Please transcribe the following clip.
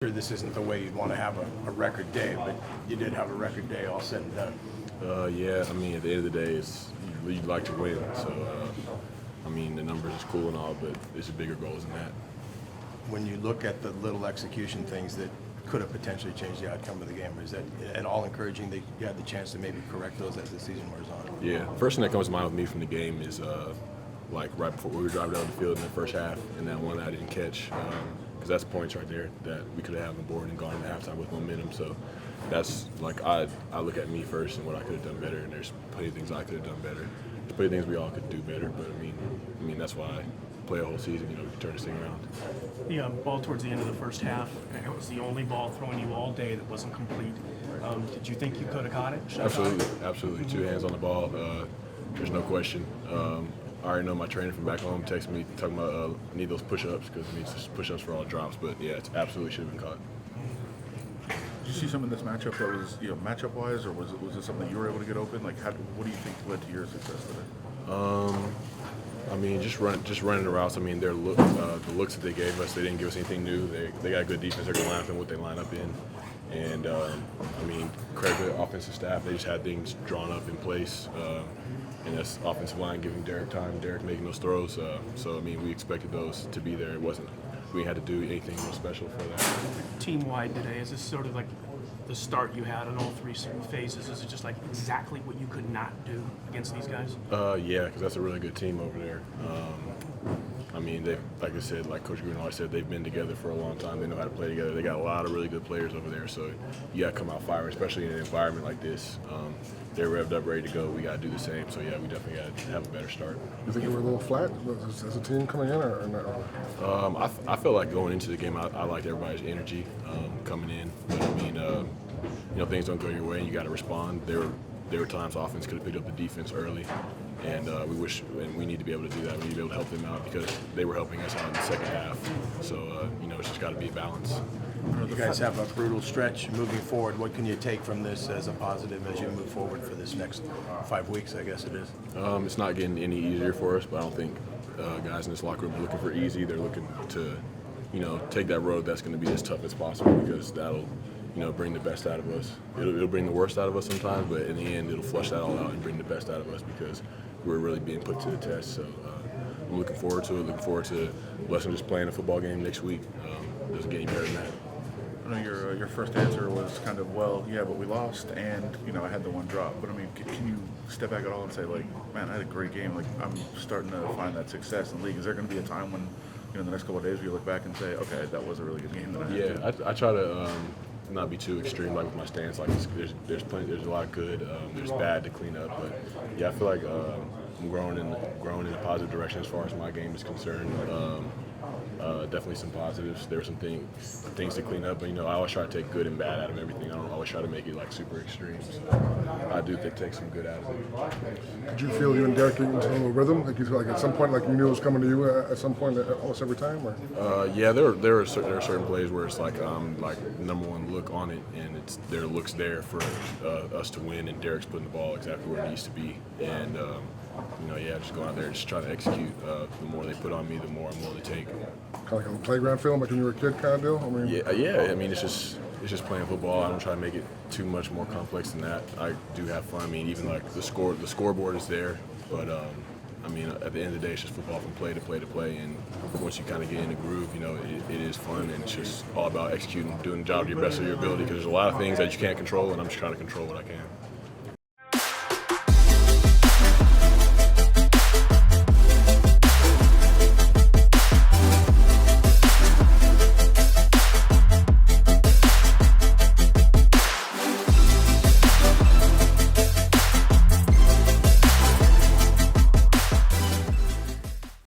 Sure, this isn't the way you'd want to have a record day, but you did have a record day all said and done. Yeah, I mean, at the end of the day, you'd like to win. So, I mean, the numbers is cool and all, but there's bigger goals than that. When you look at the little execution things that could have potentially changed the outcome of the game, is that at all encouraging that you had the chance to maybe correct those as the season wears on? Yeah, first thing that comes to mind with me from the game is like right before we were driving down the field in the first half, and that one I didn't catch. Because that's points right there that we could have had on the board and gone into halftime with momentum. So that's like I look at me first and what I could have done better, and there's plenty of things I could have done better. There's plenty of things we all could do better, but I mean that's why I play a whole season, we can turn this thing around. The ball towards the end of the first half, it was the only ball thrown you all day that wasn't complete. Did you think you could have caught it? Absolutely. 2 hands on the ball. There's no question. I already know my trainer from back home texted me talking about I need those push-ups because it needs push-ups for all drops. But yeah, it absolutely should have been caught. Did you see some in this matchup that was matchup-wise, or was it something that you were able to get open? Like, what do you think led to your success today? I mean, just running the routes. I mean, the looks that they gave us, they didn't give us anything new. They got good defense. They're going to line up in what they line up in. And, I mean, credit to the offensive staff. They just had things drawn up in place. And that's offensive line giving Derek time, Derek making those throws. So, I mean, we expected those to be there. It wasn't – we had to do anything real special for that. Team-wide today, is this sort of like the start you had in all 3 phases? Is it just like exactly what you could not do against these guys? Yeah, because that's a really good team over there. I mean, like I said, like Coach Green always said, they've been together for a long time. They know how to play together. They got a lot of really good players over there. So you got to come out firing, especially in an environment like this. They're revved up, ready to go. We got to do the same. So, yeah, we definitely got to have a better start. You think you were a little flat as a team coming in, or no? I felt like going into the game, I liked everybody's energy coming in. But, I mean, things don't go your way and you got to respond. There were times offense could have picked up the defense early, and we need to be able to do that. We need to be able to help them out because they were helping us out in the second half. So, it's just got to be a balance. You guys have a brutal stretch moving forward. What can you take from this as a positive as you move forward for this next 5 weeks, I guess it is? It's not getting any easier for us, but I don't think guys in this locker room are looking for easy. They're looking to, take that road that's going to be as tough as possible because that'll bring the best out of us. It'll bring the worst out of us sometimes, but in the end, it'll flush that all out and bring the best out of us because we're really being put to the test. So I'm looking forward to it. Looking forward to less than just playing a football game next week. Doesn't get any better than that. I know your first answer was kind of, well, yeah, but we lost, and I had the one drop. But I mean, can you step back at all and say, like, man, I had a great game. Like, I'm starting to find that success in the league. Is there going to be a time when, in the next couple of days, where you look back and say, okay, that was a really good game that I had? Yeah, I try to not be too extreme, like with my stance. Like, there's a lot of good, there's bad to clean up. But yeah, I feel like I'm growing in a positive direction as far as my game is concerned. Definitely some positives. There were some things to clean up, but I always try to take good and bad out of everything. I don't always try to make it like super extreme. So I do take some good out of it. Did you feel you and Derek getting into a little rhythm? Like at some point, like you knew it was coming to you at some point, almost every time? Or? Yeah, there are certain plays where it's like number one look on it, and it's their looks there for us to win, and Derek's putting the ball exactly where it needs to be, and. Just going out there and just trying to execute. The more they put on me, the more I'm willing to take. Kind of like a playground film, like when you were a kid kind of deal? I mean, yeah. I mean, it's just playing football. I don't try to make it too much more complex than that. I do have fun. I mean, even like the scoreboard is there, but I mean, at the end of the day, it's just football from play to play to play. And once you kind of get in the groove, it is fun, and it's just all about executing, doing the job to your best of your ability. Because there's a lot of things that you can't control, and I'm just trying to control what I can.